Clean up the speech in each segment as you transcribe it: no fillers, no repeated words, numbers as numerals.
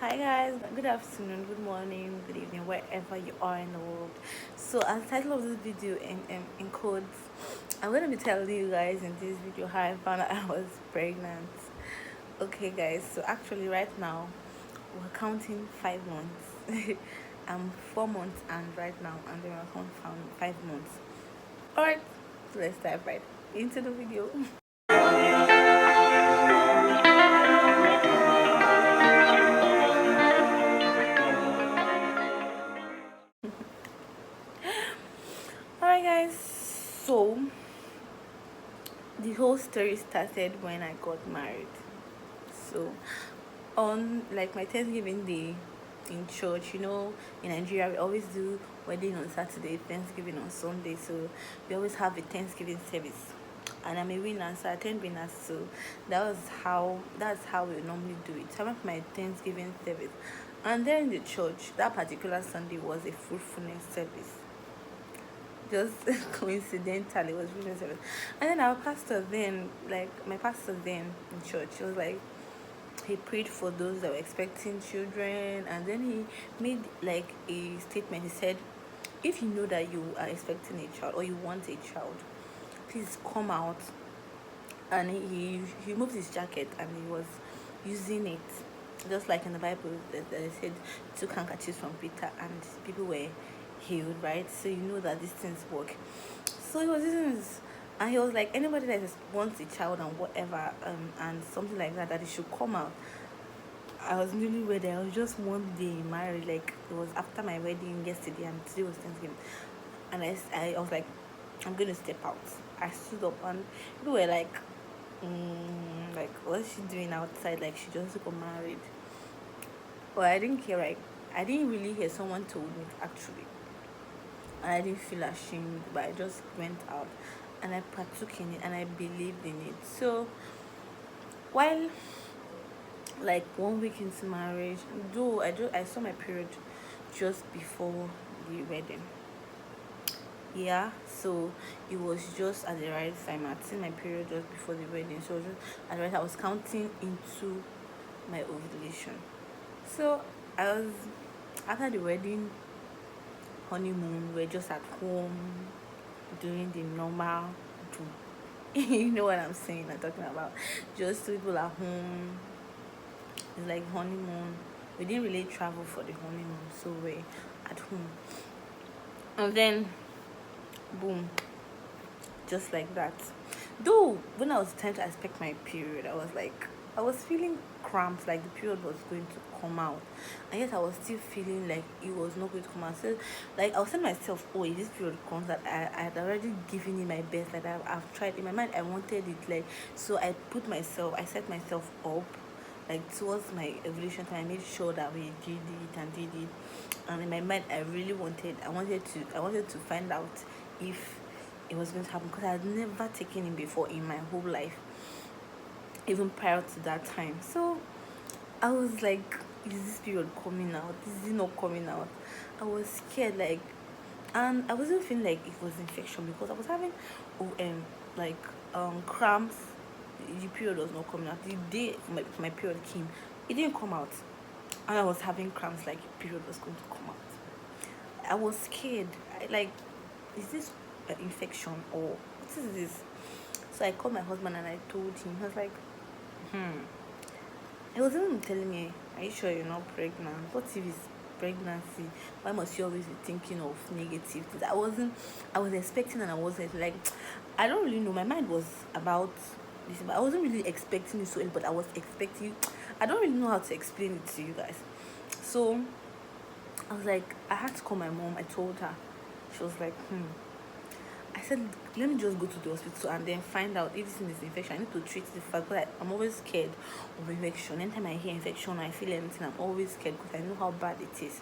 Hi guys, good afternoon, good morning, good evening, wherever you are in the world. So as the title of this video in codes, I'm gonna be telling you guys in this video how I found out I was pregnant. Okay guys, so actually right now we're counting 5 months. I'm 4 months and right now and then we're counting 5 months. Alright, so let's dive right into the video. Alright guys, so the whole story started when I got married. So on like my Thanksgiving day in church, in Nigeria we always do wedding on Saturday, Thanksgiving on Sunday. So we always have a Thanksgiving service. And I'm a winner, so I attend winners. So that's how we normally do it. So I went for my Thanksgiving service. And then in the church, that particular Sunday was a fruitfulness service. Just coincidentally was fruitfulness service. And then our pastor then, like my pastor then in church, he was like he prayed for those that were expecting children, and then he made like a statement. He said, if you know that you are expecting a child or you want a child, please come out. And he moved his jacket and he was using it just like in the Bible that it said took handkerchiefs from Peter and people were healed, right? So you know that these things work. So he was using this, and he was like, anybody that wants a child and whatever, and something like that, that it should come out. I was newly wedded. I was just one day married. Like it was after my wedding yesterday, and today was Thanksgiving. And I was like, I'm gonna step out. I stood up, and people were like, what's she doing outside? Like she just got married. But I didn't care. Like I didn't really hear someone told me actually, and I didn't feel ashamed. But I just went out, and I partook in it, and I believed in it. So while like 1 week into marriage, though I saw my period just before the wedding. Yeah, so it was just at the right time. I'd seen my period just before the wedding, so just at the right, I was counting into my ovulation. So I was after the wedding honeymoon, we're just at home doing the normal do. You know what I'm saying? I'm talking about just people at home. It's like honeymoon. We didn't really travel for the honeymoon, so we're at home. And then boom, just like that. Though when I was trying to expect my period, I was feeling cramps, like the period was going to come out, and yet I was still feeling like it was not going to come out. So like I was telling myself, oh, if this period comes, that I had already given it my best, like I've tried in my mind, I wanted it, like, so I set myself up like towards my evolution time. I made sure that we did it and did it, and in my mind I wanted to find out if it was going to happen, because I had never taken it before in my whole life, even prior to that time. So I was like, is this period coming out? Is it not coming out? I was scared, like, and I wasn't feeling like it was infection because I was having like cramps. The period was not coming out. The day my period came, it didn't come out, and I was having cramps like the period was going to come out. I was scared. Like, is this an infection or what is this? So I called my husband and I told him. He was like, he was even telling me, are you sure you're not pregnant? What if it's pregnancy? Why must you always be thinking of negative things? I was expecting and I wasn't, like, I don't really know. My mind was about this, but I wasn't really expecting it so early, but I was expecting. I don't really know how to explain it to you guys. So I was like, I had to call my mom. I told her. She was like, I said, let me just go to the hospital and then find out if this is infection. I need to treat the fact, because I'm always scared of infection. Anytime I hear infection or I feel anything, I'm always scared because I know how bad it is.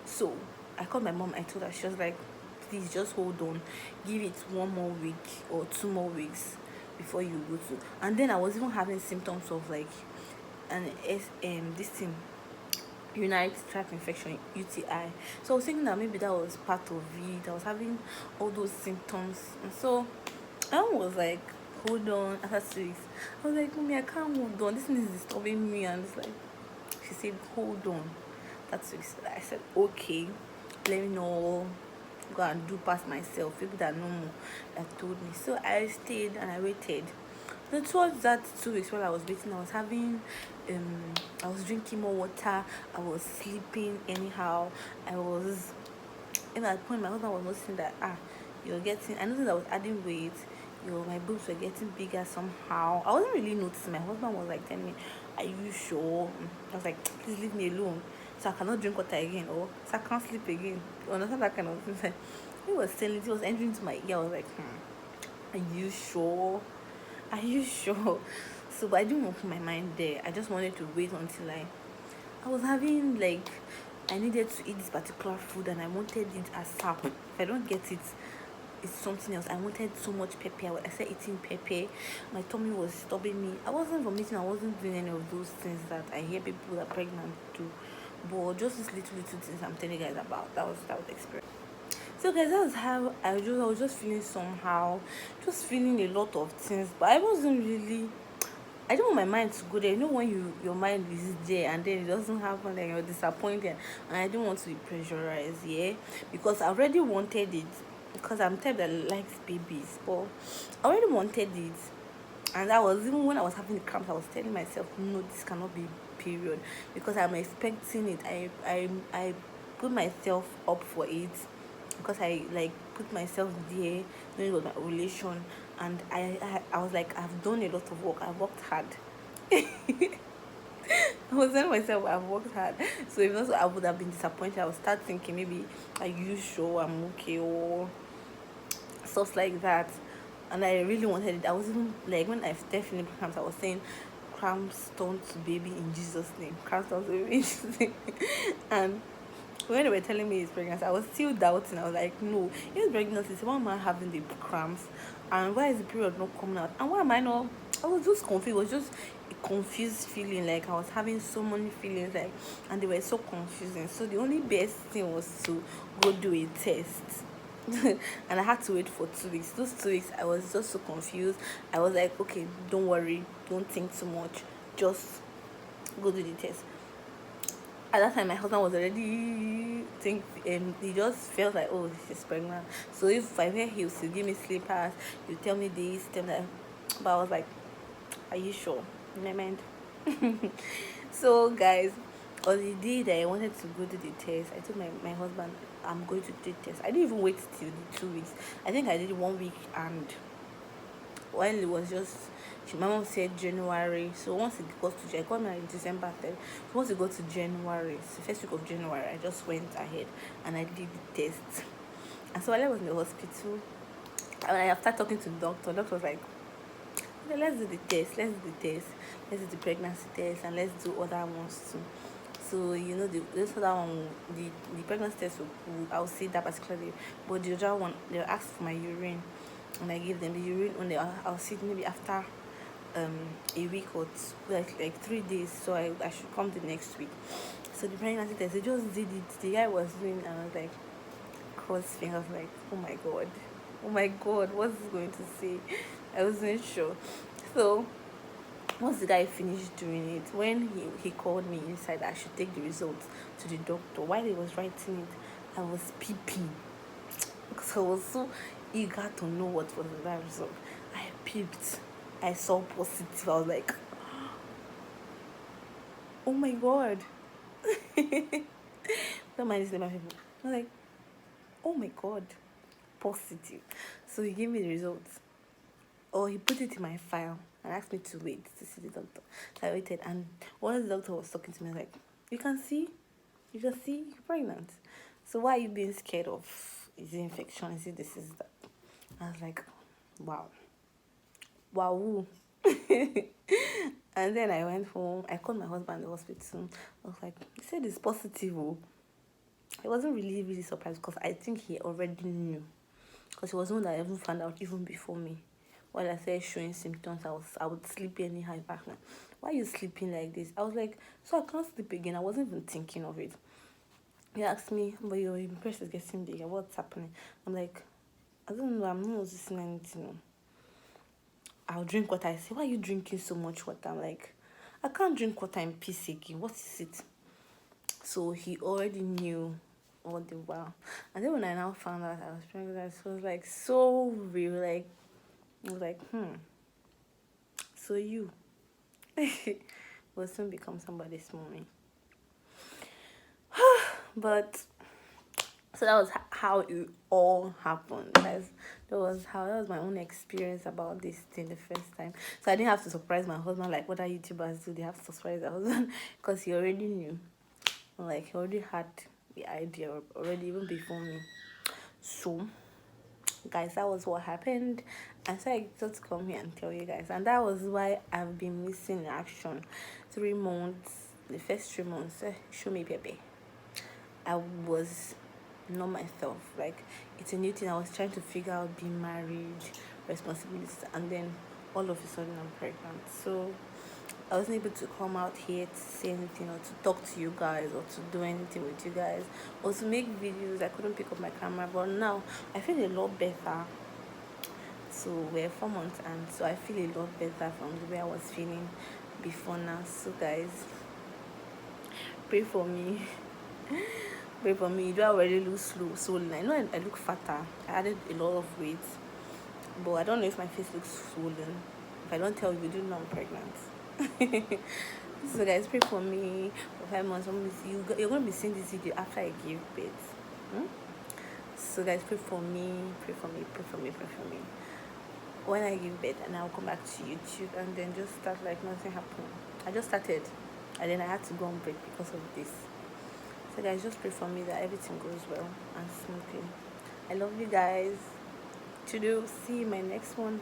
So I called my mom. I told her. She was like, please just hold on. Give it 1 more week or 2 more weeks before you go to. And then I was even having symptoms of like this thing, urinary tract infection, UTI. So I was thinking that maybe that was part of it. I was having all those symptoms, and so I was like, hold on. After 6 weeks, I was like, mommy, I can't hold on. This thing is disturbing me, and it's like She said, hold on. That's what I said, okay, let me know, go and do past myself. People that know more that told me. So I stayed and I waited. Then towards that 2 weeks while I was waiting, I was drinking more water, I was sleeping anyhow, I was, in that point my husband was noticing that, you're getting, I noticed I was adding weight, my boobs were getting bigger somehow. I wasn't really noticing. My husband was like telling me, are you sure? I was like, please leave me alone. So I cannot drink water again, or so I can't sleep again. You understand that kind of thing? Like, he was telling it, he was entering into my ear. I was like, are you sure? Are you sure? So but I didn't want to put my mind there. I just wanted to wait until I was having like, I needed to eat this particular food and I wanted it as sap. If I don't get it, it's something else. I wanted so much pepper. I started eating pepper. My tummy was stopping me. I wasn't vomiting. I wasn't doing any of those things that I hear people that are pregnant do. But just these little things I'm telling you guys about. That was the experience. So guys, that was how I was just feeling somehow, just feeling a lot of things. But I wasn't really, I don't want my mind to go there. You know when your mind is there and then it doesn't happen and you're disappointed, and I don't want to be pressurized, yeah. Because I already wanted it. Because I'm type that likes babies, but I already wanted it. And that was even when I was having the cramps, I was telling myself, no, this cannot be period. Because I'm expecting it. I put myself up for it because I like put myself there knowing it was my relation, and I was like, I've done a lot of work. I worked hard. I was telling myself I've worked hard. So if not, I would have been disappointed. I would start thinking maybe, are you sure I'm okay, or stuff like that. And I really wanted it. I was even like, when I definitely cramps, I was saying, cramps turn to baby in Jesus' name. Cramps turn to baby in Jesus' name. And when they were telling me he's pregnant, I was still doubting. I was like, no, if pregnancy, why am I having the cramps? And why is the period not coming out? And why am I not? I was just confused. It was just a confused feeling. Like I was having so many feelings, like, and they were so confusing. So the only best thing was to go do a test. And I had to wait for 2 weeks. Those 2 weeks, I was just so confused. I was like, okay, don't worry, don't think too much, just go do the test. At that time my husband was already think he just felt like, oh, she's pregnant. So if I wear heels, he'll give me slippers, he'll tell me this, tell me that. But I was like, are you sure? In my mind. So guys, on the day that I wanted to go to the test, I told my husband, I'm going to do the test. I didn't even wait till the 2 weeks. I think I did 1 week, and while it was just, my mom said January. So once it got to, I got married in December 3rd. So once it got to January, it's the first week of January, I just went ahead and I did the test. And so while I was in the hospital, and I started talking to the doctor was like, okay, let's do the test, let's do the pregnancy test, and let's do other ones too. So this other one, the pregnancy test I'll see that particularly, but the other one they'll ask for my urine, and I give them the urine when I'll see it maybe after a week or two, like 3 days. So I should come the next week. So the pregnancy test, they just did it. The guy was doing, and I was like, cross fingers, like, oh my god, what's this going to say? I wasn't sure. So once the guy finished doing it, when he called me inside, I should take the results to the doctor. While he was writing it, I was peeping because I was so eager to know what was the result. I peeped. I saw positive. I was like, oh my god. Don't mind this, my people. I was like, oh my god, positive. So he gave me the results. Or he put it in my file and asked me to wait to see the doctor. So I waited, and one the doctor was talking to me like, you can see you're pregnant. So why are you being scared of? Is it infection? Is it this? Is that? I was like, wow. Wow. And then I went home. I called my husband in the hospital. I was like, he said it's positive. Oh. I wasn't really surprised because I think he already knew. Because he was the one that even found out even before me. While I started showing symptoms, I would sleep anyhow. Back then, why are you sleeping like this? I was like, so I can't sleep again. I wasn't even thinking of it. He asked me, but your breast is getting bigger. What's happening? I'm like, I don't know. I'm not noticing anything. No. I'll drink water. I say, why are you drinking so much water? I'm like, I can't drink water in peace again. What is it? So he already knew all the while. And then when I now found out I was pregnant, it was like so real. Like I was like, so you will soon become somebody's mommy. But so that was how it all happened. That was my own experience about this thing the first time. So I didn't have to surprise my husband like what other YouTubers do. They have to surprise their husband because he already knew. Like he already had the idea already even before me. So guys, that was what happened. And so I got to come here and tell you guys. And that was why I've been missing in action. 3 months, the first 3 months, show me baby. I was not myself. Like it's a new thing. I was trying to figure out being married, responsibilities, and then all of a sudden I'm pregnant. So I wasn't able to come out here to say anything or to talk to you guys or to do anything with you guys or to make videos. I couldn't pick up my camera, but now I feel a lot better. So we're 4 months and so I feel a lot better from the way I was feeling before now. So guys, pray for me. Pray for me. Do I already look swollen? I know I look fatter. I added a lot of weight, but I don't know if my face looks swollen. If I don't tell you, you don't know I'm pregnant. So guys, pray for me for 5 months. You're gonna be seeing this video after I give birth. So guys, pray for me, pray for me, pray for me, pray for me. When I give birth, and I'll come back to YouTube and then just start like nothing happened. I just started, and then I had to go on break because of this. So guys, just pray for me that everything goes well and smoothly. I love you guys. To do, see you in my next one.